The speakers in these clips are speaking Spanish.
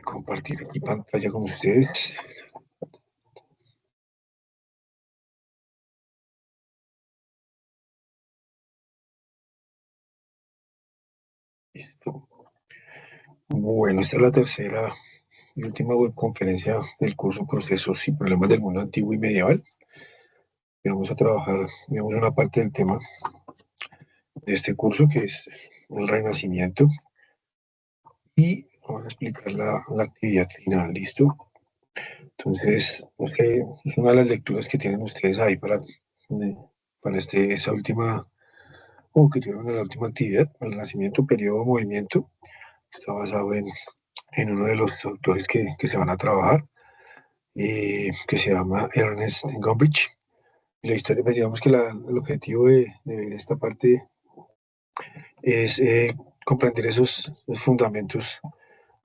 compartir aquí pantalla con ustedes. Listo. Bueno, esta es la tercera y última webconferencia del curso Procesos y Problemas del Mundo Antiguo y Medieval. Y vamos a trabajar, digamos, una parte del tema de este curso que es el Renacimiento y vamos a explicar la actividad final, ¿listo? Entonces, es una de las lecturas que tienen ustedes ahí para esa última, o que tuvieron en la última actividad, el Renacimiento, periodo, movimiento. Está basado en uno de los autores que se van a trabajar, que se llama Ernest Gombrich. Y la historia, pues digamos que el objetivo de ver esta parte es comprender esos fundamentos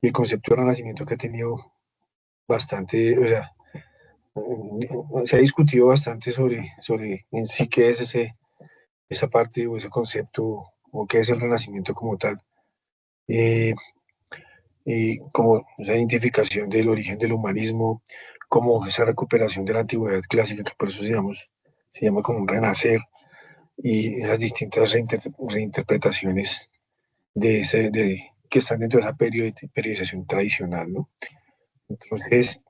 y el concepto de renacimiento que ha tenido bastante, o sea, se ha discutido bastante sobre en sí qué es esa parte o ese concepto o qué es el renacimiento como tal. Eh, como esa identificación del origen del humanismo, como esa recuperación de la antigüedad clásica, que por eso se llama como un renacer, y esas distintas reinterpretaciones que están dentro de esa periodización tradicional, ¿no? Entonces,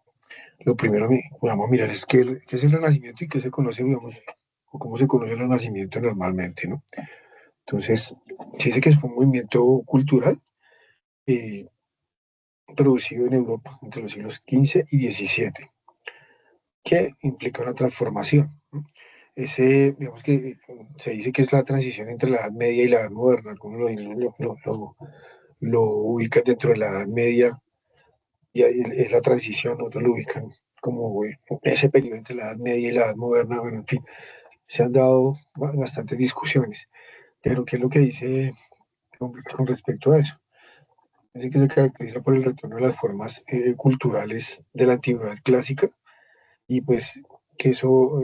lo primero que vamos a mirar es qué es el Renacimiento y qué se conoce, digamos, o cómo se conoce el Renacimiento normalmente, ¿no? Entonces, se dice que fue un movimiento cultural eh, producido en Europa entre los siglos XV y XVII, que implica una transformación, ¿no? Digamos que se dice que es la transición entre la Edad Media y la Edad Moderna. Algunos lo ubican dentro de la Edad Media y ahí es la transición, otros lo ubican como ese periodo entre la Edad Media y la Edad Moderna. Bueno, en fin, se han dado bastantes discusiones, pero ¿qué es lo que dice con respecto a eso? Dice que se caracteriza por el retorno de las formas culturales de la antigüedad clásica y pues que eso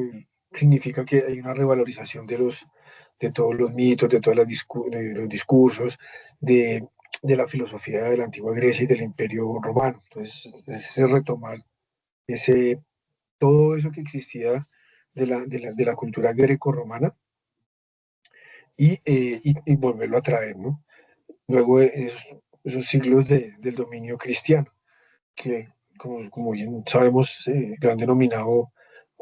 significa que hay una revalorización de todos los mitos, de todos de los discursos, de la filosofía de la antigua Grecia y del Imperio Romano. Entonces, es retomar ese, todo eso que existía de la cultura greco-romana y volverlo a traer, ¿no? Luego de esos siglos del dominio cristiano, que como bien sabemos, lo han denominado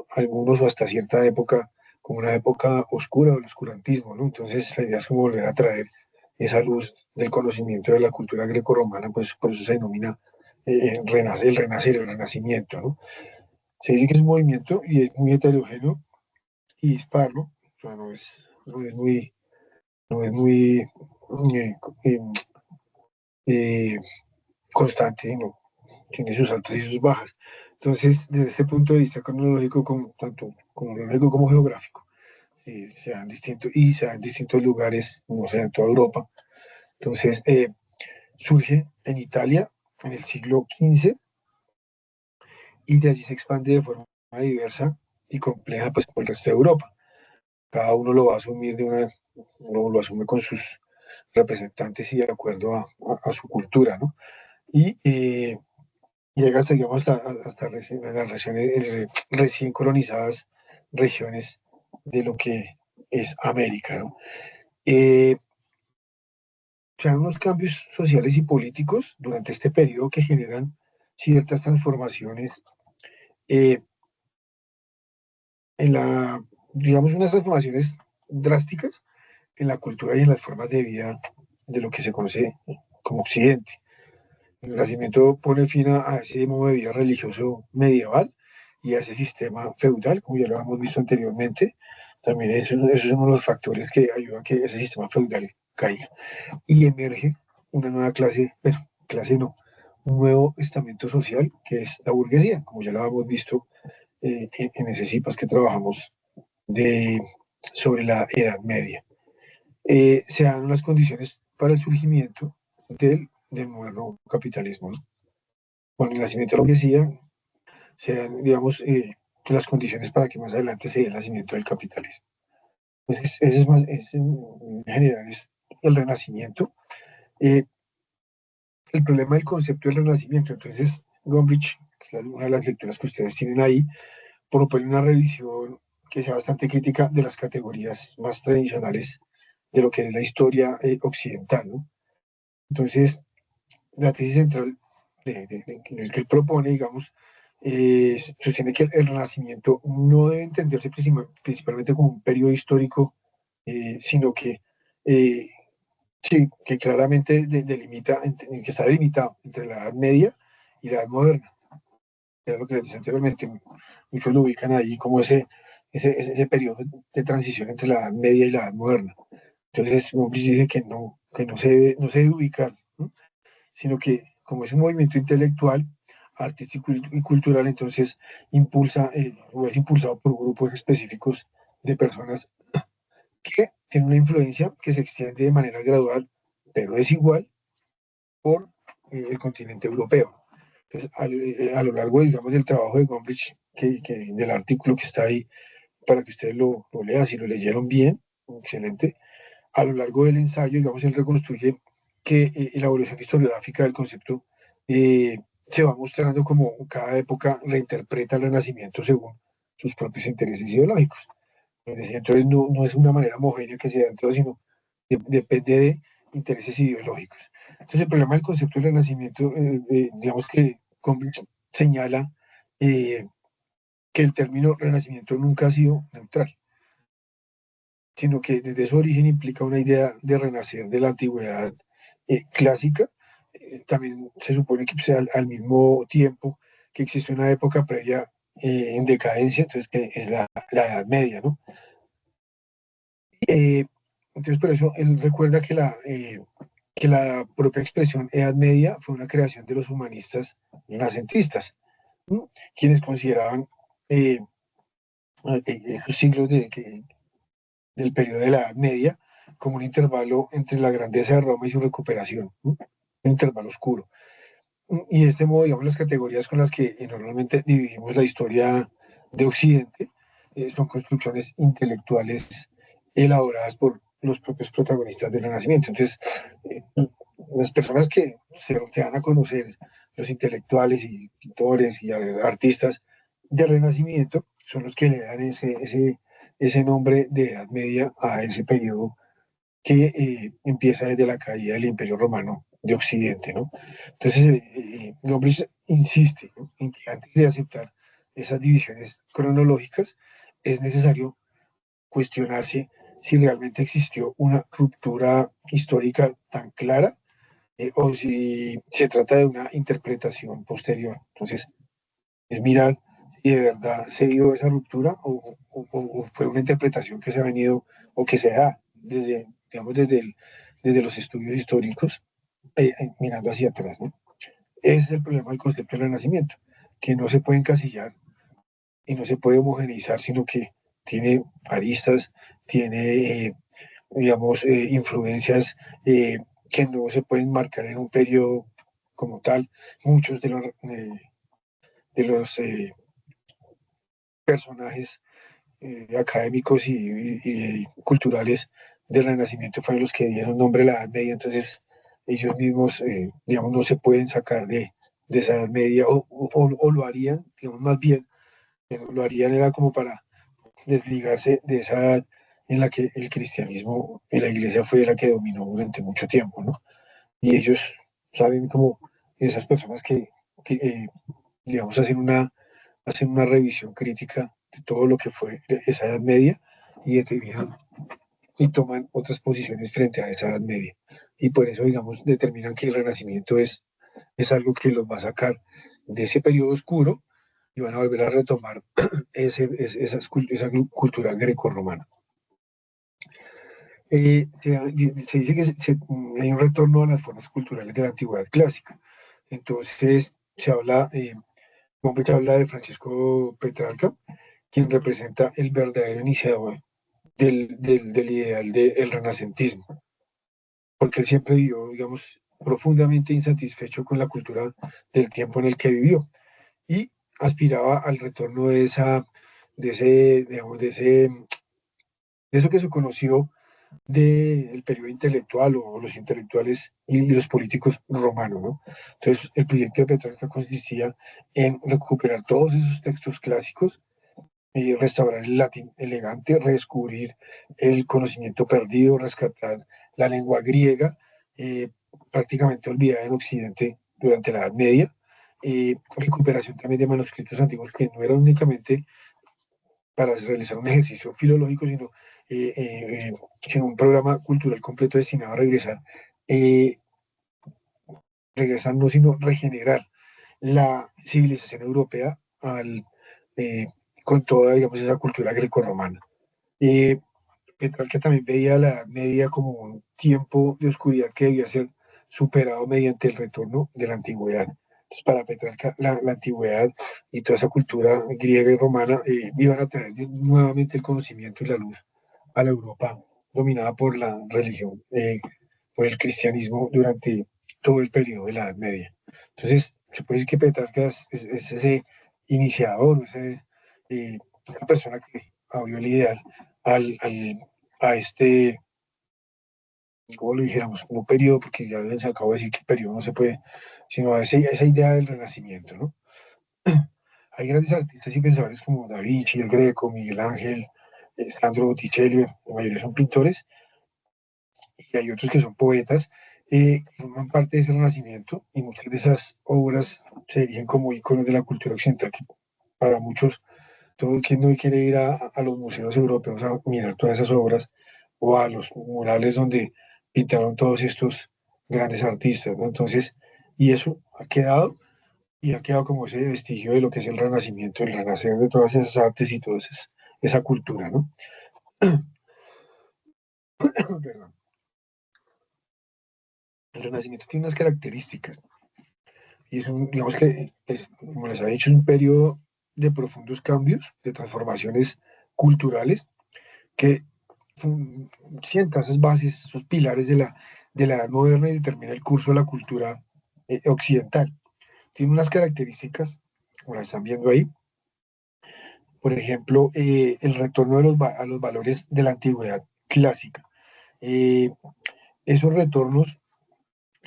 algunos o hasta cierta época como una época oscura o el oscurantismo, ¿no? Entonces la idea es como volver a traer esa luz del conocimiento de la cultura greco-romana, pues por eso se denomina el renacer, el renacimiento, ¿no? Se dice que es un movimiento y es muy heterogéneo y dispar, ¿no? O sea, no es muy eh, eh, eh, constante, sino tiene sus altas y sus bajas. Entonces, desde este punto de vista cronológico, tanto cronológico como geográfico, se dan en distintos lugares, no sé, en toda Europa. Entonces, surge en Italia en el siglo XV y de allí se expande de forma diversa y compleja pues, por el resto de Europa. Cada uno lo va a asumir lo asume con sus representantes y de acuerdo a su cultura, ¿no? Y llega hasta, digamos, hasta las recién colonizadas regiones de lo que es América, ¿no? Eh, Se dan unos cambios sociales y políticos durante este periodo que generan ciertas transformaciones eh, digamos, unas transformaciones drásticas en la cultura y en las formas de vida de lo que se conoce como Occidente. El Renacimiento pone fin a ese modo de vida religioso medieval y a ese sistema feudal, como ya lo hemos visto anteriormente. También eso es uno de los factores que ayuda a que ese sistema feudal caiga. Y emerge una nueva clase, bueno, clase no, un nuevo estamento social que es la burguesía, como ya lo hemos visto en ese CIPAS que trabajamos de, sobre la Edad Media. Se dan las condiciones para el surgimiento del moderno capitalismo, ¿no? Con el nacimiento de la burguesía se dan, digamos, las condiciones para que más adelante se dé el nacimiento del capitalismo. Entonces, ese es más, en general es el renacimiento. el problema del concepto del Renacimiento. Entonces, Gombrich, que es una de las lecturas que ustedes tienen ahí, propone una revisión que sea bastante crítica de las categorías más tradicionales de lo que es la historia occidental, ¿no? Entonces, la tesis central que él propone, digamos, sostiene que el Renacimiento no debe entenderse principalmente como un periodo histórico, sino que eh, sí, que claramente delimita, que está delimitado entre la Edad Media y la Edad Moderna. Era lo que les decía anteriormente. Muchos lo ubican ahí como ese periodo de transición entre la Edad Media y la Edad Moderna. Entonces, Gombrich dice que no se debe ubicar, ¿no? Sino que como es un movimiento intelectual, artístico y cultural, entonces impulsa o es impulsado por grupos específicos de personas que tienen una influencia que se extiende de manera gradual, pero desigual, por el continente europeo. Entonces, a lo largo, digamos, del trabajo de Gombrich, del artículo que está ahí, para que ustedes lo lean, si lo leyeron bien, excelente, a lo largo del ensayo, digamos, él reconstruye que la evolución historiográfica del concepto se va mostrando como cada época reinterpreta el Renacimiento según sus propios intereses ideológicos. Entonces no es una manera homogénea que se da en todo, sino depende de intereses ideológicos. Entonces el problema del concepto del Renacimiento, digamos que Gombrich señala eh, que el término Renacimiento nunca ha sido neutral, sino que desde su origen implica una idea de renacer de la antigüedad clásica. También se supone que pues, al mismo tiempo que existe una época previa en decadencia, entonces que es la Edad Media, ¿no? Eh, entonces por eso él recuerda que la propia expresión Edad Media fue una creación de los humanistas renacentistas, ¿no? Quienes consideraban esos siglos del periodo de la Edad Media como un intervalo entre la grandeza de Roma y su recuperación, ¿no? Un intervalo oscuro. Y de este modo, digamos, las categorías con las que normalmente dividimos la historia de Occidente son construcciones intelectuales elaboradas por los propios protagonistas del Renacimiento. Entonces, eh, las personas que se van a conocer, los intelectuales y pintores y artistas del Renacimiento, son los que le dan ese nombre de Edad Media a ese periodo que empieza desde la caída del Imperio Romano de Occidente, ¿no? Entonces, Gombrich insiste, ¿no?, en que antes de aceptar esas divisiones cronológicas, es necesario cuestionarse si realmente existió una ruptura histórica tan clara o si se trata de una interpretación posterior. Entonces, es mirar si de verdad se dio esa ruptura o fue una interpretación que se ha venido o que se da desde, digamos, desde los estudios históricos, mirando hacia atrás, ¿no? Ese es el problema del concepto del Renacimiento, que no se puede encasillar y no se puede homogeneizar, sino que tiene aristas, tiene, digamos, influencias que no se pueden marcar en un periodo como tal. Muchos de los personajes académicos y culturales del Renacimiento fueron los que dieron nombre a la Edad Media, entonces ellos mismos, digamos, no se pueden sacar de esa Edad Media o lo harían, digamos, más bien, lo harían era como para desligarse de esa edad en la que el cristianismo y la iglesia fue la que dominó durante mucho tiempo, ¿no? Y ellos saben como esas personas que digamos, hacen una revisión crítica de todo lo que fue esa Edad Media y determinan y toman otras posiciones frente a esa Edad Media. Y por eso, digamos, determinan que el Renacimiento es algo que los va a sacar de ese periodo oscuro y van a volver a retomar esa cultura grecorromana. Se dice que hay un retorno a las formas culturales de la antigüedad clásica. Entonces, Gombrich habla de Francisco Petrarca, quien representa el verdadero iniciador del ideal del renacentismo, porque él siempre vivió, digamos, profundamente insatisfecho con la cultura del tiempo en el que vivió y aspiraba al retorno de esa, de ese, digamos, de eso que se conoció del periodo intelectual o los intelectuales y los políticos romanos, ¿no? Entonces, el proyecto de Petrarca consistía en recuperar todos esos textos clásicos, restaurar el latín elegante, redescubrir el conocimiento perdido, rescatar la lengua griega, eh, prácticamente olvidada en Occidente durante la Edad Media, recuperación también de manuscritos antiguos que no eran únicamente para realizar un ejercicio filológico, sino un programa cultural completo destinado a eh, regresar no, sino regenerar la civilización europea con toda, digamos, esa cultura grecorromana. Eh, Petrarca también veía la Edad Media como un tiempo de oscuridad que debía ser superado mediante el retorno de la antigüedad. Entonces, para Petrarca, la antigüedad y toda esa cultura griega y romana iban a traer nuevamente el conocimiento y la luz a la Europa dominada por la religión, por el cristianismo durante todo el periodo de la Edad Media. Entonces, se puede decir que Petrarca es ese iniciador, esa persona que abrió el ideal al, al, a este, como lo dijéramos, no periodo, porque ya les acabo de decir que periodo no se puede, sino a esa idea del renacimiento, ¿no? Hay grandes artistas y pensadores como Da Vinci, el Greco, Miguel Ángel, Sandro Botticelli, la mayoría son pintores, y hay otros que son poetas, que forman parte de ese renacimiento, y muchas de esas obras se erigen como iconos de la cultura occidental, que para muchos todo el que no quiere ir a los museos europeos a mirar todas esas obras o a los murales donde pintaron todos estos grandes artistas, ¿no? Entonces, y eso ha quedado como ese vestigio de lo que es el renacimiento, el renacer de todas esas artes y toda esa cultura, ¿no? Perdón. El renacimiento tiene unas características y es digamos que, como les ha dicho, es un periodo de profundos cambios, de transformaciones culturales que sienta esas bases, esos pilares de la edad moderna y determina el curso de la cultura occidental. Tiene unas características, como la están viendo ahí, por ejemplo, el retorno de a los valores de la antigüedad clásica. Eh, Esos retornos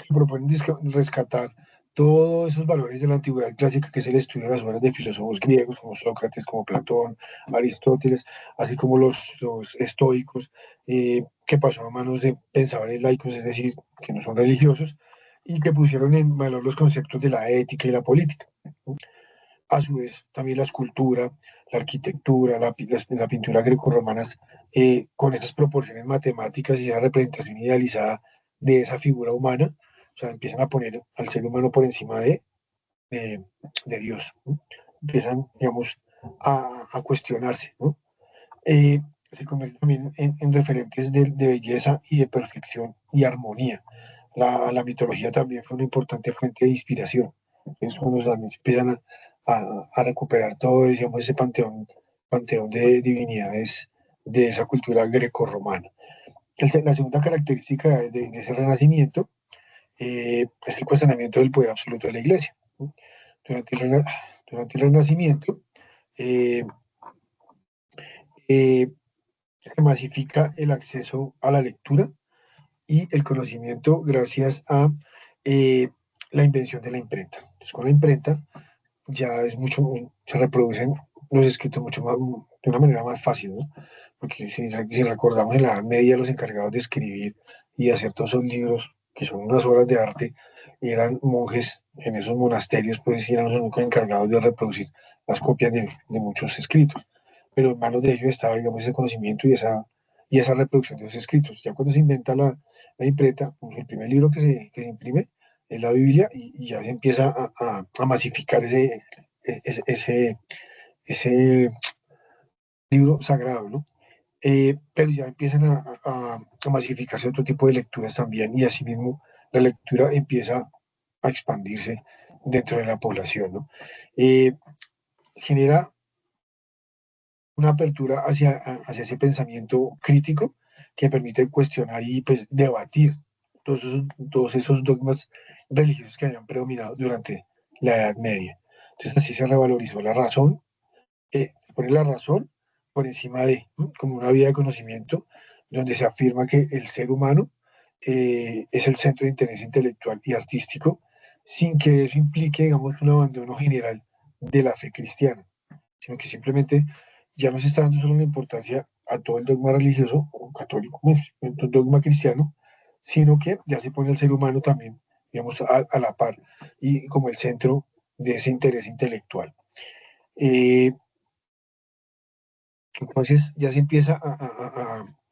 proponen rescatar todos esos valores de la antigüedad clásica, que es el estudio de las obras de filósofos griegos como Sócrates, como Platón, Aristóteles, así como los estoicos, que pasó a manos de pensadores laicos, es decir, que no son religiosos, y que pusieron en valor los conceptos de la ética y la política. A su vez, también la escultura, la arquitectura, la pintura grecorromanas, con esas proporciones matemáticas y esa representación idealizada de esa figura humana, o sea, empiezan a poner al ser humano por encima de, de Dios, ¿no? Empiezan, digamos, a cuestionarse, ¿no? Eh, Se convierten también en referentes de belleza y de perfección y armonía. La mitología también fue una importante fuente de inspiración. Entonces, cuando también se empiezan a recuperar todo, digamos, ese panteón de divinidades de esa cultura grecorromana. La segunda característica de ese renacimiento es el cuestionamiento del poder absoluto de la Iglesia. ¿No? Durante el, rena- Durante el Renacimiento, eh, eh, se masifica el acceso a la lectura y el conocimiento gracias a eh, la invención de la imprenta. Entonces, con la imprenta ya se reproducen los escritos mucho más, de una manera más fácil, ¿no? Porque si recordamos en la Edad Media, los encargados de escribir y hacer todos esos libros, que son unas obras de arte, eran monjes en esos monasterios, pues eran los únicos encargados de reproducir las copias de muchos escritos. Pero en manos de ellos estaba, digamos, ese conocimiento y esa reproducción de los escritos. Ya cuando se inventa la imprenta, pues el primer libro que se imprime es la Biblia y ya se empieza a masificar ese, ese libro sagrado, ¿no? Pero ya empiezan a masificarse otro tipo de lecturas también y asimismo la lectura empieza a expandirse dentro de la población, ¿no? Eh, Genera una apertura hacia ese pensamiento crítico que permite cuestionar y pues debatir todos esos dogmas religiosos que habían predominado durante la Edad Media. Entonces así se revalorizó la razón, pone la razón por encima de, ¿no? Como una vía de conocimiento, donde se afirma que el ser humano es el centro de interés intelectual y artístico, sin que eso implique, digamos, un abandono general de la fe cristiana, sino que simplemente ya no se está dando solo la importancia a todo el dogma religioso o católico, pues, el dogma cristiano, sino que ya se pone al ser humano también, digamos, a la par y como el centro de ese interés intelectual. Eh, entonces ya se empieza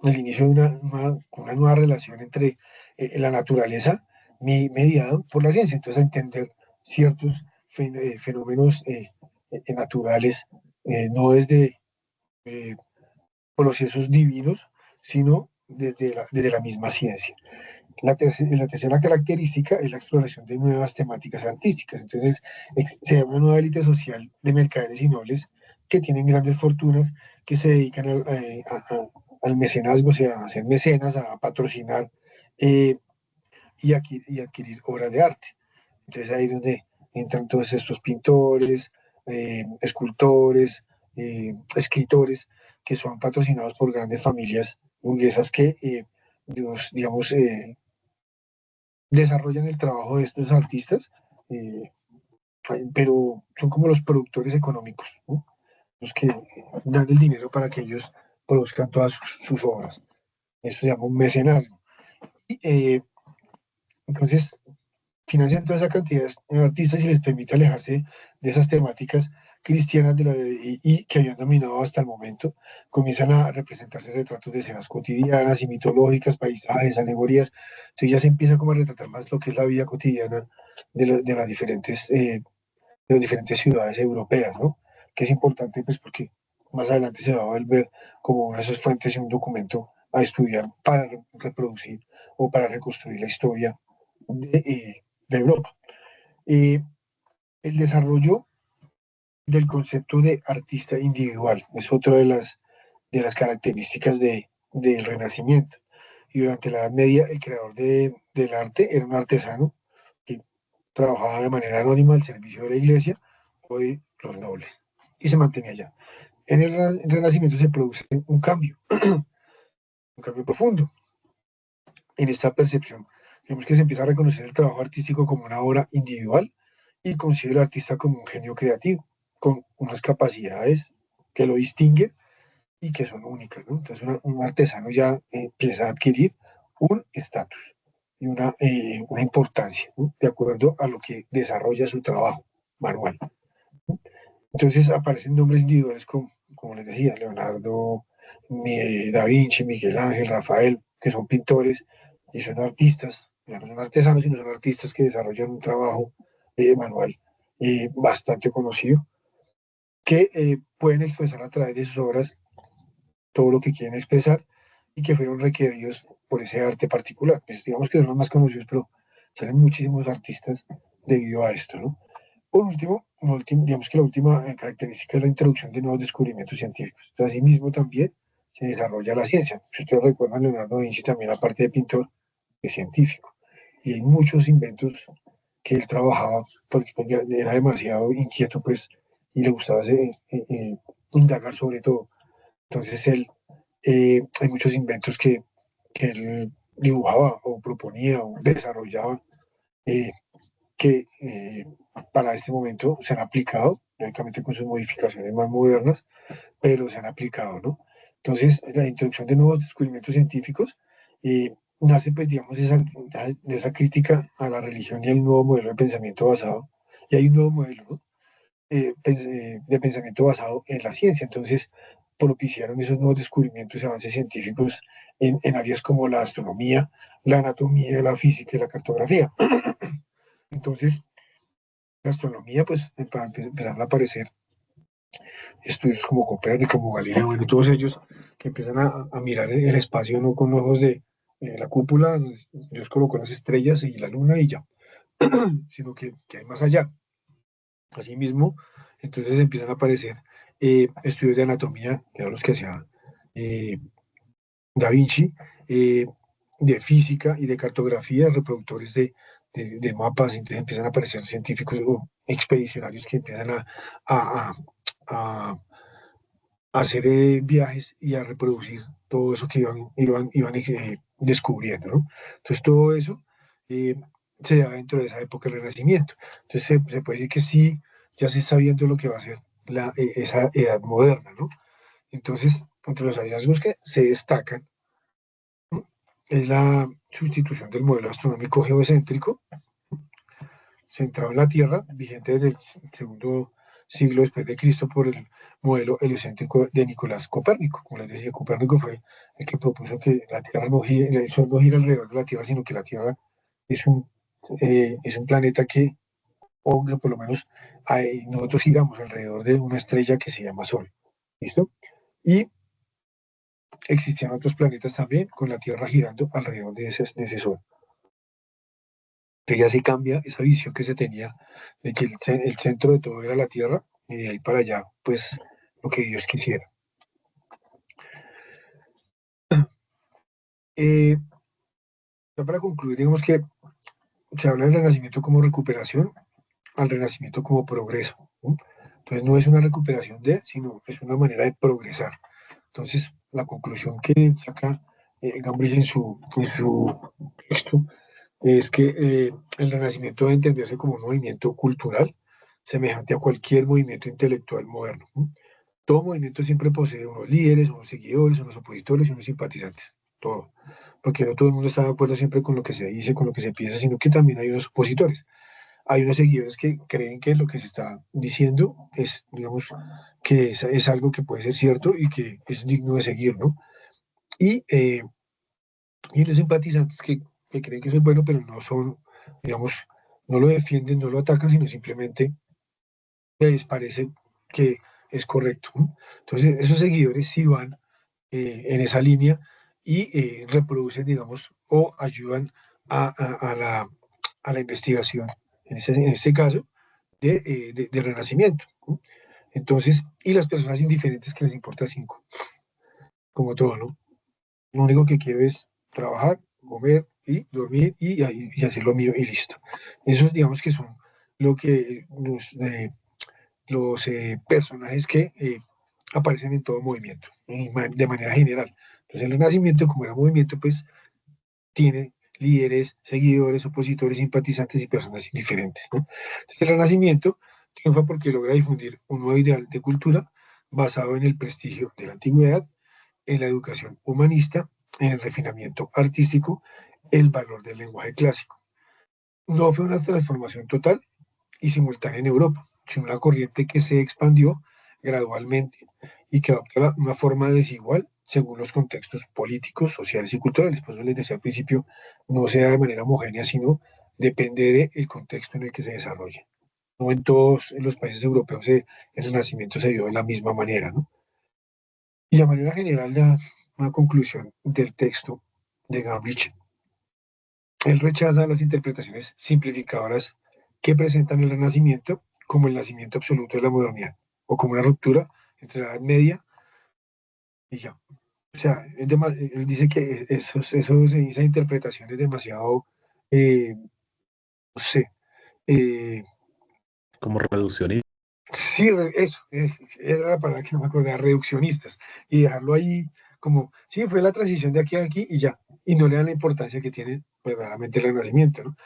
el inicio de una nueva relación entre la naturaleza mediada por la ciencia, entonces a entender ciertos fenómenos naturales, no desde procesos divinos, sino desde la misma ciencia. La tercera característica es la exploración de nuevas temáticas artísticas. Entonces, se da una nueva élite social de mercaderes y nobles que tienen grandes fortunas, que se dedican al mecenazgo, o sea, a ser mecenas, a patrocinar eh, y adquirir obras de arte. Entonces, ahí es donde entran todos estos pintores, escultores, escritores, que son patrocinados por grandes familias burguesas que, digamos, desarrollan el trabajo de estos artistas, eh, pero son como los productores económicos, ¿no? Los que dan el dinero para que ellos produzcan todas sus obras. Eso se llama un mecenazgo. Y, entonces, financian toda esa cantidad de artistas y les permite alejarse de esas temáticas cristianas y que habían dominado hasta el momento. Comienzan a representarse retratos de escenas cotidianas y mitológicas, paisajes, alegorías. Entonces ya se empieza como a retratar más lo que es la vida cotidiana de las diferentes ciudades europeas, ¿no? Que es importante, pues, porque más adelante se va a volver como una de esas fuentes y un documento a estudiar para reproducir o para reconstruir la historia de Europa. Eh, el desarrollo del concepto de artista individual es otra de las características del Renacimiento. Y durante la Edad Media, el creador del arte era un artesano que trabajaba de manera anónima al servicio de la iglesia o de los nobles y se mantenía allá. En el Renacimiento se produce un cambio profundo en esta percepción. Digamos que se empieza a reconocer el trabajo artístico como una obra individual y considera al artista como un genio creativo, con unas capacidades que lo distinguen y que son únicas, ¿no? Entonces un artesano ya empieza a adquirir un estatus y una importancia, ¿no? De acuerdo a lo que desarrolla su trabajo manual. Entonces aparecen nombres individuales como les decía, Leonardo, Da Vinci, Miguel Ángel, Rafael, que son pintores y son artistas, ya no son artesanos, sino son artistas que desarrollan un trabajo manual bastante conocido, que pueden expresar a través de sus obras todo lo que quieren expresar y que fueron requeridos por ese arte particular. Pues digamos que son los más conocidos, pero salen muchísimos artistas debido a esto, ¿no? Por último, digamos que la última característica es la introducción de nuevos descubrimientos científicos. Entonces, asimismo también se desarrolla la ciencia. Si ustedes recuerdan, Leonardo da Vinci también, aparte de pintor, es científico. Y hay muchos inventos que él trabajaba porque pues, era demasiado inquieto, pues, y le gustaba indagar sobre todo. Entonces, hay muchos inventos que él dibujaba o proponía o desarrollaba eh, que para este momento se han aplicado, lógicamente con sus modificaciones más modernas, pero se han aplicado, ¿no? Entonces, la introducción de nuevos descubrimientos científicos nace, pues, digamos, de esa crítica a la religión y al nuevo modelo de pensamiento basado, y hay un nuevo modelo, ¿no? De pensamiento basado en la ciencia. Entonces, propiciaron esos nuevos descubrimientos y avances científicos en áreas como la astronomía, la anatomía, la física y la cartografía. Entonces, la astronomía, pues empezaron a aparecer estudios como Copérnico, como Galileo, bueno, todos ellos que empiezan a mirar el espacio no con ojos de la cúpula, Dios colocó las estrellas y la luna y ya, sino que hay más allá. Asimismo, entonces empiezan a aparecer estudios de anatomía, que eran los que hacía eh, Da Vinci, eh, de física y de cartografía, reproductores de mapas, entonces empiezan a aparecer científicos o expedicionarios que empiezan a, a hacer viajes y a reproducir todo eso que iban descubriendo, ¿no? Entonces todo eso eh, se da dentro de esa época del Renacimiento. Entonces se puede decir que sí, ya se está viendo lo que va a ser esa edad moderna, ¿no? Entonces, entre los hallazgos que se destacan, ¿no? Es la sustitución del modelo astronómico geocéntrico centrado en la Tierra, vigente desde el segundo siglo después de Cristo por el modelo heliocéntrico de Nicolás Copérnico. Como les decía, Copérnico fue el que propuso que la Tierra no gira, el Sol no gira alrededor de la Tierra, sino que la Tierra es un planeta que, o que por lo menos nosotros giramos alrededor de una estrella que se llama Sol. ¿Listo? Y existían otros planetas también con la Tierra girando alrededor de ese Sol. Entonces ya se cambia esa visión que se tenía de que el centro de todo era la Tierra y de ahí para allá, pues lo que Dios quisiera. Eh, ya para concluir, digamos que se habla del renacimiento como recuperación al renacimiento como progreso, ¿no? Entonces no es una recuperación de, sino es una manera de progresar. Entonces la conclusión que saca Gambrinus en su texto es que el Renacimiento debe entenderse como un movimiento cultural semejante a cualquier movimiento intelectual moderno, ¿no? Todo movimiento siempre posee unos líderes, unos seguidores, unos opositores y unos simpatizantes, todo. Porque no todo el mundo está de acuerdo siempre con lo que se dice, con lo que se piensa, sino que también hay unos opositores. Hay unos seguidores que creen que lo que se está diciendo es, digamos, que es algo que puede ser cierto y que es digno de seguir, ¿no? Y, eh, y los simpatizantes que creen que eso es bueno, pero no son, digamos, no lo defienden, no lo atacan, sino simplemente les parece que es correcto, ¿no? Entonces, esos seguidores sí van en esa línea y reproducen, digamos, o ayudan a la investigación, en este caso, de Renacimiento, ¿no? Entonces, y las personas indiferentes que les importa cinco, como todo, ¿no? Lo único que quiero es trabajar, comer y dormir y hacer lo mío y listo. Esos, digamos que son lo que los personajes que aparecen en todo movimiento, de manera general. Entonces, el Renacimiento, como era movimiento, pues tiene líderes, seguidores, opositores, simpatizantes y personas indiferentes, ¿no? Entonces, el Renacimiento triunfa porque logra difundir un nuevo ideal de cultura basado en el prestigio de la antigüedad, en la educación humanista, en el refinamiento artístico, el valor del lenguaje clásico. No fue una transformación total y simultánea en Europa, sino una corriente que se expandió gradualmente y que adopta una forma desigual según los contextos políticos, sociales y culturales. Por eso les decía al principio, no se da de manera homogénea, sino depende del contexto en el que se desarrolla. No en todos los países europeos el Renacimiento se dio de la misma manera, ¿no? Y de manera general, una conclusión del texto de Gambridge, él rechaza las interpretaciones simplificadoras que presentan el Renacimiento como el nacimiento absoluto de la modernidad o como una ruptura entre la Edad Media y ya. O sea, él dice que esa interpretación es demasiado, no sé, eh, Como reduccionista. sí, eso, era la palabra que no me acordaba, reduccionistas, y dejarlo ahí como, sí, fue la transición de aquí a aquí y ya, y no le dan la importancia que tiene verdaderamente el Renacimiento, ¿no?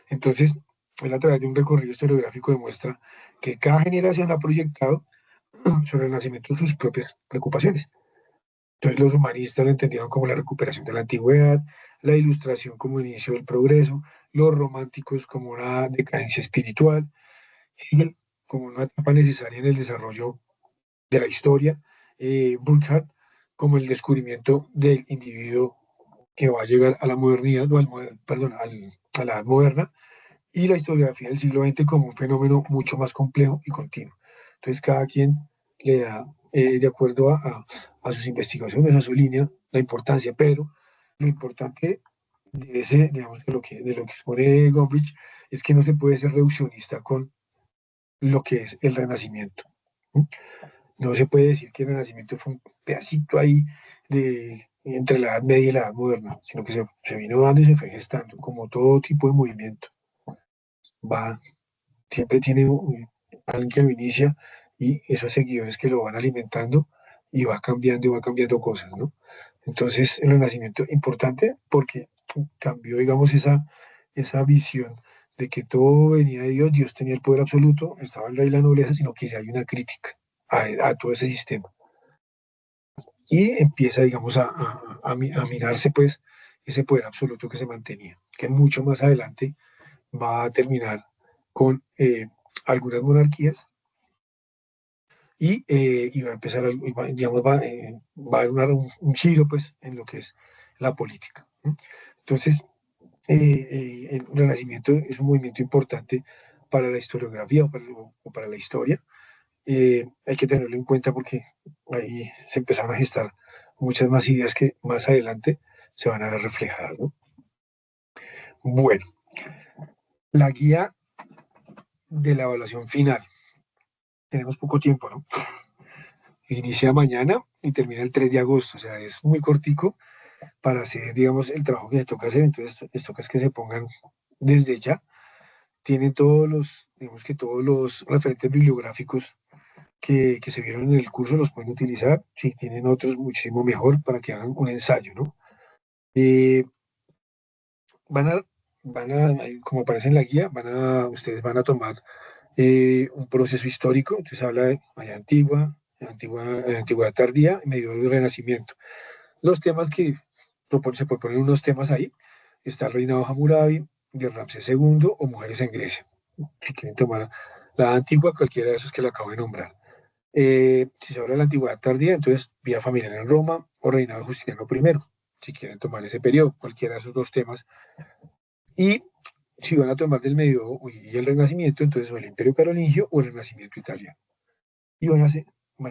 Entonces, él a través de un recorrido historiográfico demuestra que cada generación ha proyectado sobre el Renacimiento sus propias preocupaciones. Entonces, los humanistas lo entendieron como la recuperación de la antigüedad, la ilustración como el inicio del progreso, los románticos como una decadencia espiritual, Hegel como una etapa necesaria en el desarrollo de la historia, Burckhardt como el descubrimiento del individuo que va a llegar a la modernidad, o perdón, a la edad moderna, y la historiografía del siglo XX como un fenómeno mucho más complejo y continuo. Entonces, cada quien le da, de acuerdo a sus investigaciones, a su línea, la importancia, pero lo importante de ese, digamos, de lo que expone Gombrich es que no se puede ser reduccionista con lo que es el Renacimiento. ¿No? No se puede decir que el Renacimiento fue un pedacito ahí entre la Edad Media y la Edad Moderna, sino que se vino dando y se fue gestando, como todo tipo de movimiento. Va, siempre tiene alguien que lo inicia y esos seguidores que lo van alimentando y va cambiando cosas, ¿no? Entonces, el Renacimiento importante porque cambió, digamos, esa visión de que todo venía de Dios, Dios tenía el poder absoluto, estaba el rey y la nobleza, sino que hay una crítica a todo ese sistema. Y empieza, digamos, a mirarse, pues, ese poder absoluto que se mantenía, que mucho más adelante va a terminar con algunas monarquías y va a empezar, digamos, va a haber un giro, pues, en lo que es la política. ¿No? Entonces, el Renacimiento es un movimiento importante para la historiografía o para la historia. Hay que tenerlo en cuenta porque ahí se empezaron a gestar muchas más ideas que más adelante se van a ver reflejadas, ¿no? Bueno, la guía de la evaluación final. Tenemos poco tiempo, ¿no? Inicia mañana y termina el 3 de agosto, o sea, es muy cortico para hacer, digamos, el trabajo que se toca hacer, entonces les toca es que se pongan desde ya. Tienen todos los, digamos que todos los referentes bibliográficos que se vieron en el curso, los pueden utilizar. Si tienen otros, muchísimo mejor para que hagan un ensayo, ¿no? Eh, van a, como aparece en la guía, ustedes van a tomar un proceso histórico, entonces habla de Maya antigua, antigüedad tardía, medievo y renacimiento. Los temas que se proponen unos temas ahí, está el reinado de Hammurabi, de Ramsés II o mujeres en Grecia. Si quieren tomar la antigua, cualquiera de esos que le acabo de nombrar. Si se habla de la antigüedad tardía, entonces vía familiar en Roma o reinado de Justiniano I, si quieren tomar ese periodo, cualquiera de esos dos temas. Y si van a tomar del medioevo y el renacimiento, entonces o el imperio carolingio o el renacimiento italiano. Y van a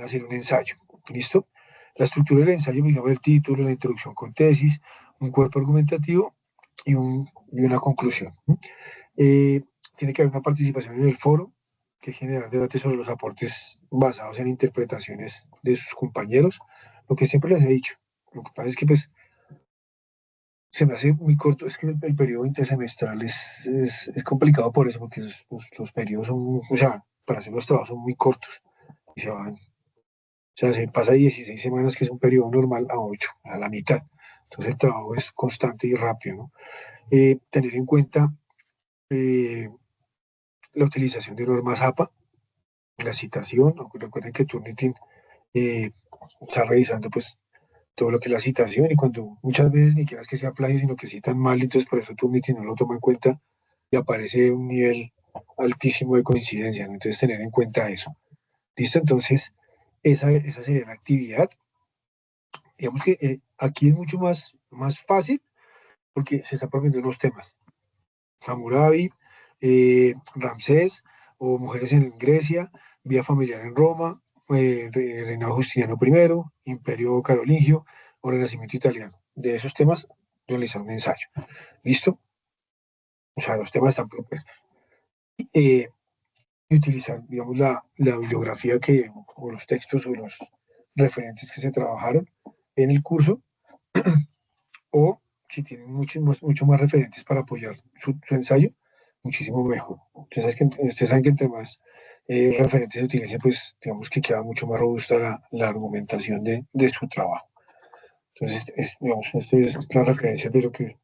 hacer un ensayo. ¿Listo? La estructura del ensayo, digamos, el título, la introducción con tesis, un cuerpo argumentativo y una conclusión. Eh, Tiene que haber una participación en el foro, que generar debate sobre los aportes basados en interpretaciones de sus compañeros, lo que siempre les he dicho. Lo que pasa es que pues se me hace muy corto, es que el periodo intersemestral es complicado por eso, porque los periodos son, o sea, para hacer los trabajos son muy cortos y se van, o sea, se pasa 16 semanas, que es un periodo normal, a 8, a la mitad. Entonces el trabajo es constante y rápido, ¿no? Tener en cuenta eh, la utilización de normas APA, la citación, aunque recuerden que Turnitin eh, está revisando pues todo lo que es la citación y cuando muchas veces ni siquiera es que sea plagio, sino que citan mal, entonces por eso Turnitin no lo toma en cuenta y aparece un nivel altísimo de coincidencia, ¿no? Entonces tener en cuenta eso. ¿Listo? Entonces, esa sería la actividad. Digamos que aquí es mucho más fácil porque se están proponiendo los temas. Hammurabi, Ramsés o mujeres en Grecia, vía familiar en Roma, reinado Justiniano I, imperio carolingio o renacimiento italiano. De esos temas, realizar un ensayo. ¿Listo? O sea, los temas están propuestos. Eh, y utilizar, digamos, la bibliografía o los textos o los referentes que se trabajaron en el curso, o si tienen mucho más referentes para apoyar su ensayo, muchísimo mejor. Ustedes saben que entre más referentes se utilicen, pues digamos que queda mucho más robusta la argumentación de su trabajo. Entonces, digamos, esto es la referencia de lo que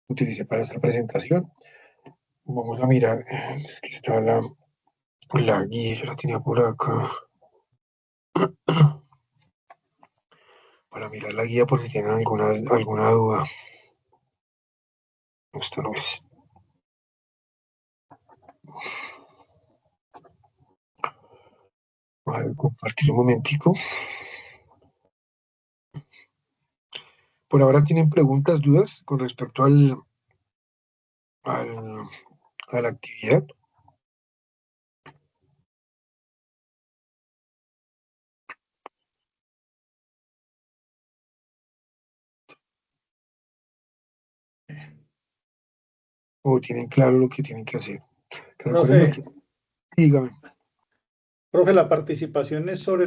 utilicé para esta presentación. Vamos a mirar la guía, yo la tenía por acá, para mirar la guía por si tienen alguna duda. Esto no es. A ver, compartir un momentico. Por ahora tienen preguntas, dudas con respecto al, a la actividad. O tienen claro lo que tienen que hacer. Que recuerden lo Profe, que. Dígame. profe, la participación es sobre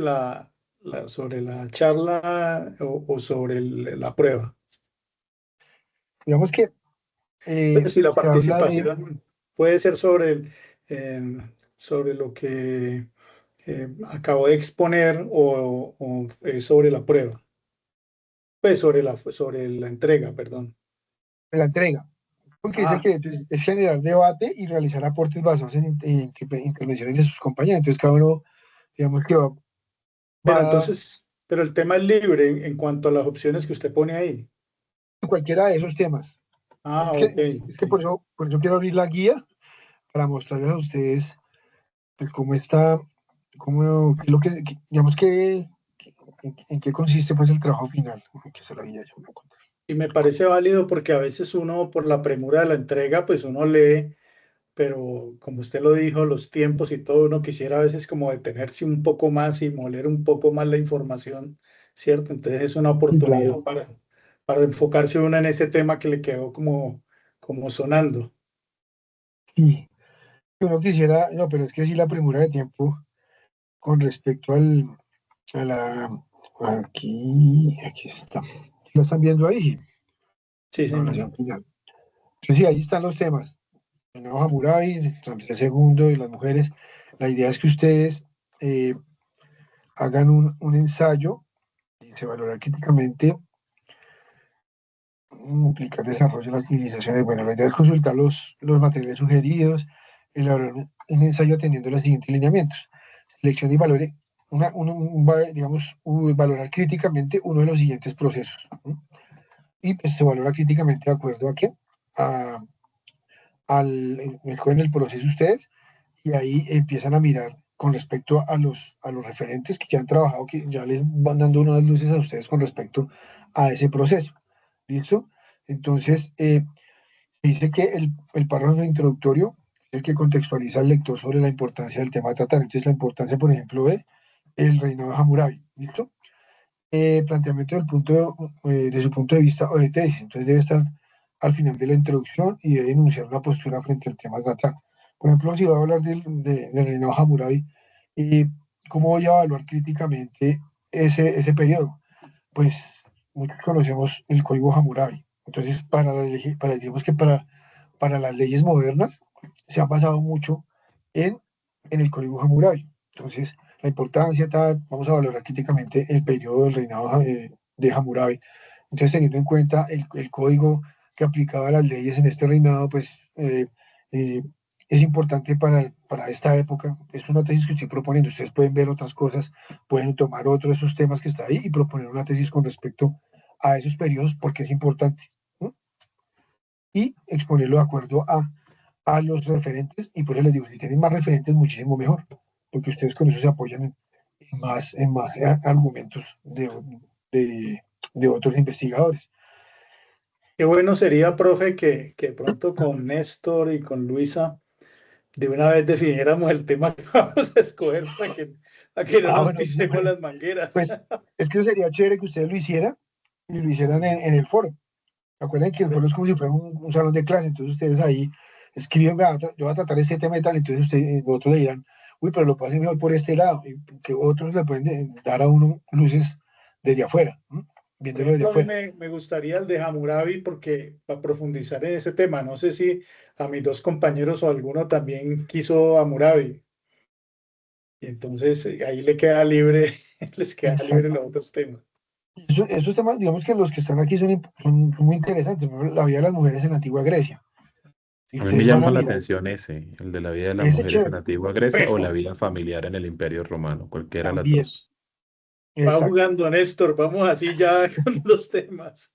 sobre la charla o sobre la prueba. Digamos que Si la se habla de. participación puede ser eh, sobre lo que acabo de exponer o sobre la prueba. Pues sobre la entrega, perdón. la entrega. Porque dice Ah, que pues, es generar debate y realizar aportes basados en intervenciones de sus compañeros. Entonces, cada uno, digamos que pero va entonces, pero el tema es libre en cuanto a las opciones que usted pone ahí. a cualquiera de esos temas. Ah, ok, Es que ok. por eso quiero abrir la guía para mostrarles a ustedes pues, cómo está, qué es lo digamos en qué consiste pues el trabajo final. Que se la guía yo me encuentro. Y me parece válido porque a veces uno, por la premura de la entrega, pues uno lee, pero como usted lo dijo, los tiempos y todo, uno quisiera a veces como detenerse un poco más y moler un poco más la información, ¿cierto? Entonces es una Sí, oportunidad claro. para enfocarse uno en ese tema que le quedó como sonando. Sí, uno quisiera, no, pero es que sí la premura de tiempo con respecto a la, aquí está. ¿La están viendo ahí? Sí, Sí, señor. evaluación final. Entonces, sí, ahí están los temas. El nuevo Hammurabi, Ramsés II y las mujeres. La idea es que ustedes eh, hagan un ensayo y se valora críticamente implica el desarrollo de las civilizaciones. Bueno, la idea es consultar los materiales sugeridos, elaborar un ensayo atendiendo los siguientes lineamientos. Seleccione y valore, digamos, valorar críticamente uno de los siguientes procesos. ¿No? Y pues, se valora críticamente de acuerdo a qué? A, Escogen el proceso ustedes y ahí empiezan a mirar con respecto a los referentes que ya han trabajado, que ya les van dando unas luces a ustedes con respecto a ese proceso. ¿Listo? Entonces, dice que el párrafo introductorio es el que contextualiza al lector sobre la importancia del tema a tratar. Entonces, la importancia, por ejemplo, de el reinado de Hammurabi. ¿Listo? Planteamiento de su punto de vista o de tesis. Entonces, debe estar al final de la introducción y debe enunciar una postura frente al tema a tratar. Por ejemplo, si voy a hablar del reinado de Hammurabi, eh, ¿cómo voy a evaluar críticamente ese periodo? Pues muchos conocemos el código Hammurabi. Entonces, digamos que para las leyes modernas se ha basado mucho en, en el código Hammurabi. Entonces, la importancia, tal, vamos a valorar críticamente el periodo del reinado de Hammurabi. Entonces, teniendo en cuenta el código que aplicaba las leyes en este reinado, pues eh, es importante para esta época. Es una tesis que estoy proponiendo. Ustedes pueden ver otras cosas, pueden tomar otro de esos temas que está ahí y proponer una tesis con respecto a esos periodos porque es importante. ¿No? Y exponerlo de acuerdo a los referentes. Y por eso les digo, si tienen más referentes, muchísimo mejor, porque ustedes con eso se apoyan en más argumentos de, de otros investigadores. Qué bueno sería, profe, que pronto con Néstor y con Luisa de una vez definiéramos el tema que vamos a escoger para que no Ah, nos bueno, sí, pisemos las mangueras. pues es que sería chévere que ustedes lo hicieran y lo hicieran en el foro. Acuérdense que el foro es como si fuera un salón de clase, entonces ustedes ahí escriben, "Vea, yo voy a tratar este tema y tal", entonces otros le dirán, uy, pero lo puedo hacer mejor por este lado, y que otros le pueden dar a uno luces desde afuera, ¿no? Por Viéndolo desde ejemplo, a mí afuera. me gustaría el de Hammurabi porque para profundizar en ese tema, no sé si a mis dos compañeros o alguno también quiso Hammurabi. Y entonces ahí le queda libre, les queda libre Exacto. los otros temas. Esos temas, digamos que los que están aquí son muy interesantes, ¿no? La vida de las mujeres en la antigua Grecia. Si A mí me ustedes van a llama la mirar, atención ese, el de la vida de las ese mujeres en chévere, la antigua Grecia o la Bueno, vida familiar en el Imperio Romano, cualquiera de las también, dos. va exacto. jugando Néstor, vamos así ya con los temas.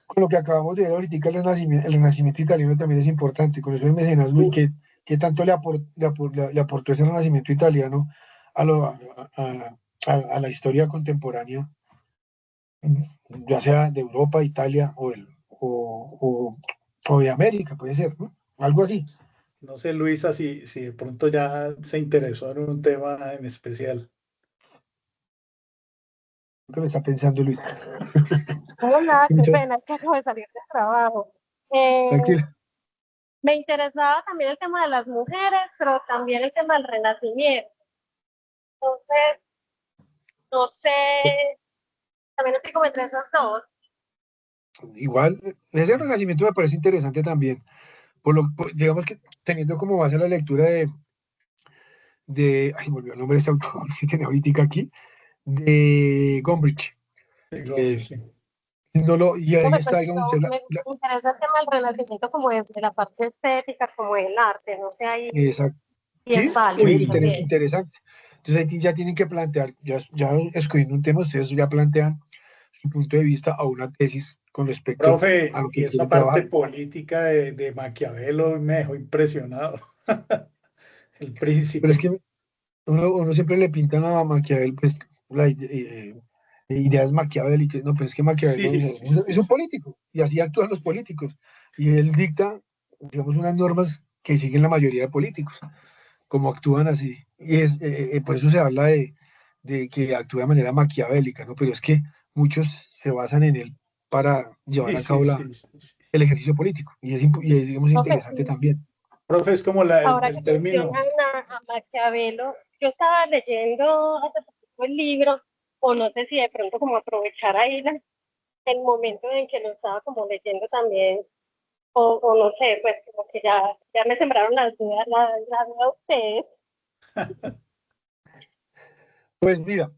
Con lo que acabamos de ver ahorita, el renacimiento italiano también es importante, con eso del mecenazgo y Uf, qué tanto le aportó ese renacimiento italiano a, lo, a la historia contemporánea, ya sea de Europa, Italia o de América, puede ser, ¿no? Algo así. no sé, Luisa, si de pronto ya se interesó en un tema en especial. Lo que me está pensando Luis. Hola, qué Muchas- pena, que acabo de salir del trabajo. Eh, Tranquilo. Me interesaba también el tema de las mujeres, pero también el tema del renacimiento. Entonces, no sé, también estoy como entre esos dos. Igual, ese renacimiento me parece interesante también, digamos que teniendo como base la lectura ay, me olvidó el nombre de este autor que tenía ahorita aquí, de Gombrich, Digo, que sí. y ahí Hombre, está, pues digamos, yo, me interesa el tema del renacimiento como de la parte estética, como del arte, no sé, ahí exacto, y es ¿sí? válido Uy, Uy, también. interesante. Entonces ahí ya tienen que plantear, ya escogiendo un tema, ustedes ya plantean su punto de vista a una tesis con respecto a profe, lo y que esa quieren parte trabajar. política de Maquiavelo me dejó impresionado. El Pero es príncipe. que uno siempre le pintan a Maquiavel, pues, ideas maquiavélicas, no, pues es que Maquiavelo Sí, sí, sí, es un sí. político, y así actúan los políticos, y él dicta, digamos, unas normas que siguen la mayoría de políticos, como actúan así, y por eso se habla de que actúa de manera maquiavélica, ¿no? Pero es que muchos se basan en él para llevar Sí, a sí, cabo sí, sí, sí. el ejercicio político, y es, Es- digamos, Profe, interesante también. profe, es como ahora que el término. mencionan a Maquiavelo, yo estaba leyendo hace poquito el libro, o no sé si de pronto como aprovechar ahí el momento en que lo estaba como leyendo también, o no sé, pues como que ya me sembraron las dudas, la duda ustedes. Pues mira,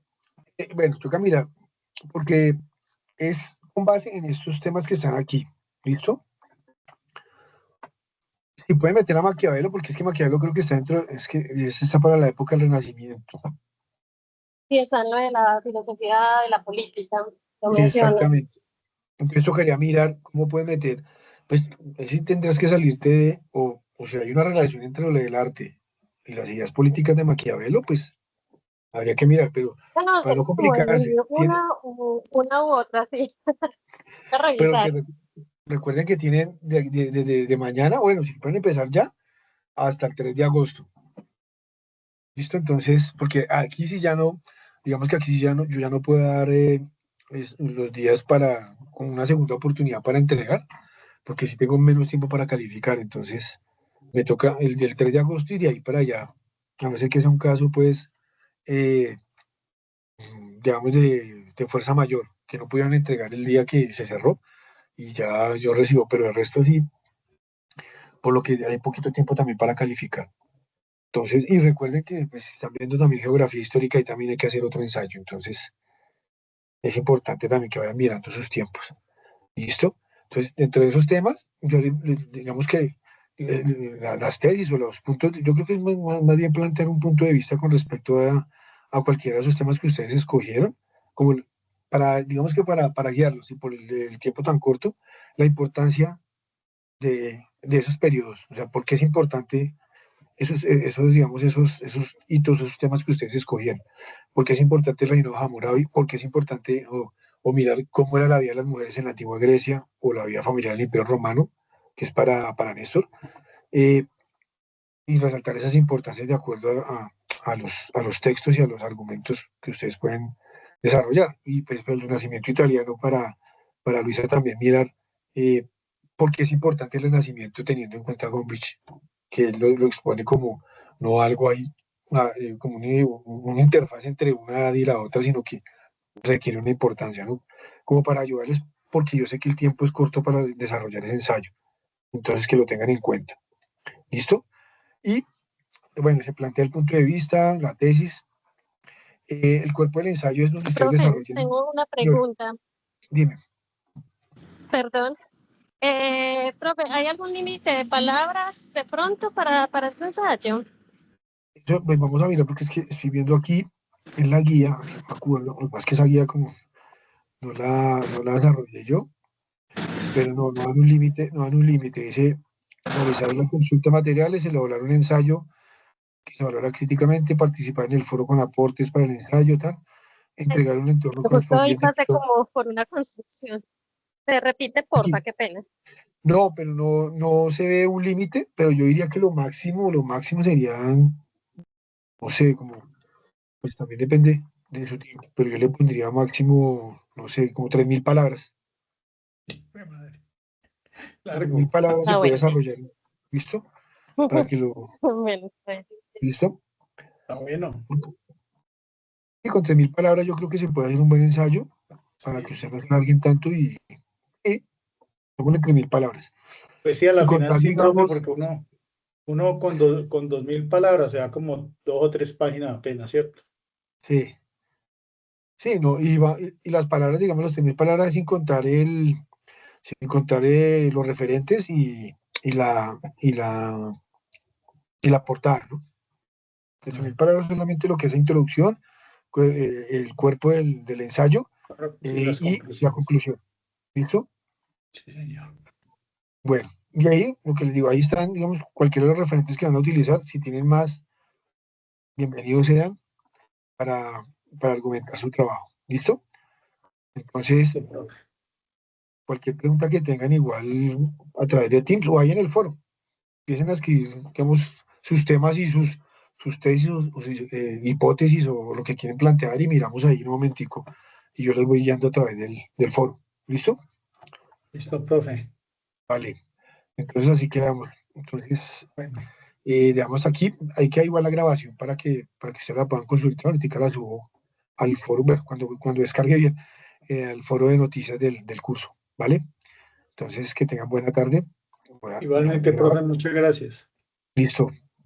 bueno, toca mirar, porque es con base en estos temas que están aquí, ¿listo? Y pueden meter a Maquiavelo, porque es que Maquiavelo creo que está dentro, es que está para la época del Renacimiento. Sí, está en lo de la filosofía de la política, lo menciono. Exactamente. Entonces tocaría mirar cómo pueden meter, pues si tendrás que salirte de, o si hay una relación entre lo del arte y las ideas políticas de Maquiavelo, pues habría que mirar, pero Bueno, para no como complicarse, una u otra, sí, hay que pero que revisar. recuerden que tienen de mañana, bueno, si pueden empezar ya, hasta el 3 de agosto. ¿Listo? Entonces, porque aquí sí ya no, digamos que aquí sí ya no, yo ya no puedo dar los días para, con una segunda oportunidad para entregar, porque sí tengo menos tiempo para calificar. Entonces, me toca el del 3 de agosto y de ahí para allá. A no ser que sea un caso, pues, eh, digamos, de fuerza mayor, que no pudieran entregar el día que se cerró y ya yo recibo, pero el resto sí, por lo que hay poquito tiempo también para calificar. Entonces, y recuerden que pues, están viendo también geografía histórica y también hay que hacer otro ensayo. Entonces, es importante también que vayan mirando sus tiempos. ¿Listo? Entonces, dentro de esos temas, digamos que las tesis o los puntos, yo creo que es más bien plantear un punto de vista con respecto a cualquiera de esos temas que ustedes escogieron, como para, digamos que para guiarlos y por el tiempo tan corto, la importancia de esos periodos. O sea, ¿por qué es importante digamos, esos hitos, esos temas que ustedes escogieron? ¿Por qué es importante el reinado de Hammurabi? ¿Por qué es importante o mirar cómo era la vida de las mujeres en la antigua Grecia o la vida familiar en el Imperio Romano, que es para Néstor? Eh, y resaltar esas importancias de acuerdo a los textos y a los argumentos que ustedes pueden desarrollar. Y pues el Renacimiento italiano para Luisa también mirar eh, por qué es importante el Renacimiento teniendo en cuenta Gombrich, que él lo expone como no algo ahí, como una interfaz entre una edad y la otra, sino que requiere una importancia, ¿no? Como para ayudarles, porque yo sé que el tiempo es corto para desarrollar ese ensayo. Entonces, que lo tengan en cuenta. ¿Listo? Y bueno, se plantea el punto de vista, la tesis. El cuerpo del ensayo es donde ustedes Profe, desarrollan. tengo una Yo, pregunta, dime, perdón. Profe, ¿hay algún límite de palabras de pronto para este ensayo? pues vamos a mirar porque es que estoy viendo aquí en la guía, no me acuerdo, más que esa guía como no la desarrollé yo, pero no dan un límite, no dan un límite. Dice realizar la consulta de materiales, elaborar un ensayo que se valora críticamente, participar en el foro con aportes para el ensayo, tal, Ay, entregar un entorno justo ahí correspondiente. pasé como por una construcción. Se repite, porfa, Aquí, qué pena. no, pero no se ve un límite, pero yo diría que lo máximo serían, no sé, como, pues también depende de su tiempo, pero yo le pondría máximo, no sé, como 3.000 palabras. Jue madre, Con 3.000 largo. palabras se Ah, puede bueno, desarrollar, ¿listo? Para que lo, bueno, está bien. ¿listo? Está bueno. Y con 3.000 palabras yo creo que se puede hacer un buen ensayo para que Sí. usted no se larguen tanto y ponle 3.000 palabras. Pues sí, a Y la final contar, sí, profe, digamos, porque uno con 2000 palabras, o sea, como 2 o 3 páginas apenas, ¿cierto? sí, Sí, no, y las palabras, digamos, las 3.000 palabras sin contar los referentes y la, y la, y la portada, ¿no? 13.000 palabras solamente lo que es la introducción, el cuerpo del ensayo Sí, las y la conclusiones. conclusión. ¿Listo? Sí, señor. Bueno, y ahí, lo que les digo, ahí están, digamos, cualquiera de los referentes que van a utilizar. Si tienen más, bienvenidos sean para argumentar su trabajo. ¿Listo? Entonces, Sí, profe. cualquier pregunta que tengan igual a través de Teams o ahí en el foro, empiecen a escribir, digamos, sus temas y sus tesis o sus, hipótesis o lo que quieren plantear y miramos ahí un momentico y yo les voy guiando a través del foro. ¿Listo? Listo, profe. Vale. Entonces así quedamos. Entonces, Bueno, dejamos aquí. Hay que igual la grabación para que ustedes la puedan consultar. Ahorita la subo al foro, bueno, cuando descargue bien, al foro de noticias del curso. ¿Vale? Entonces, que tengan buena tarde. Voy a dejar de igualmente, grabar. profe, muchas gracias. Listo.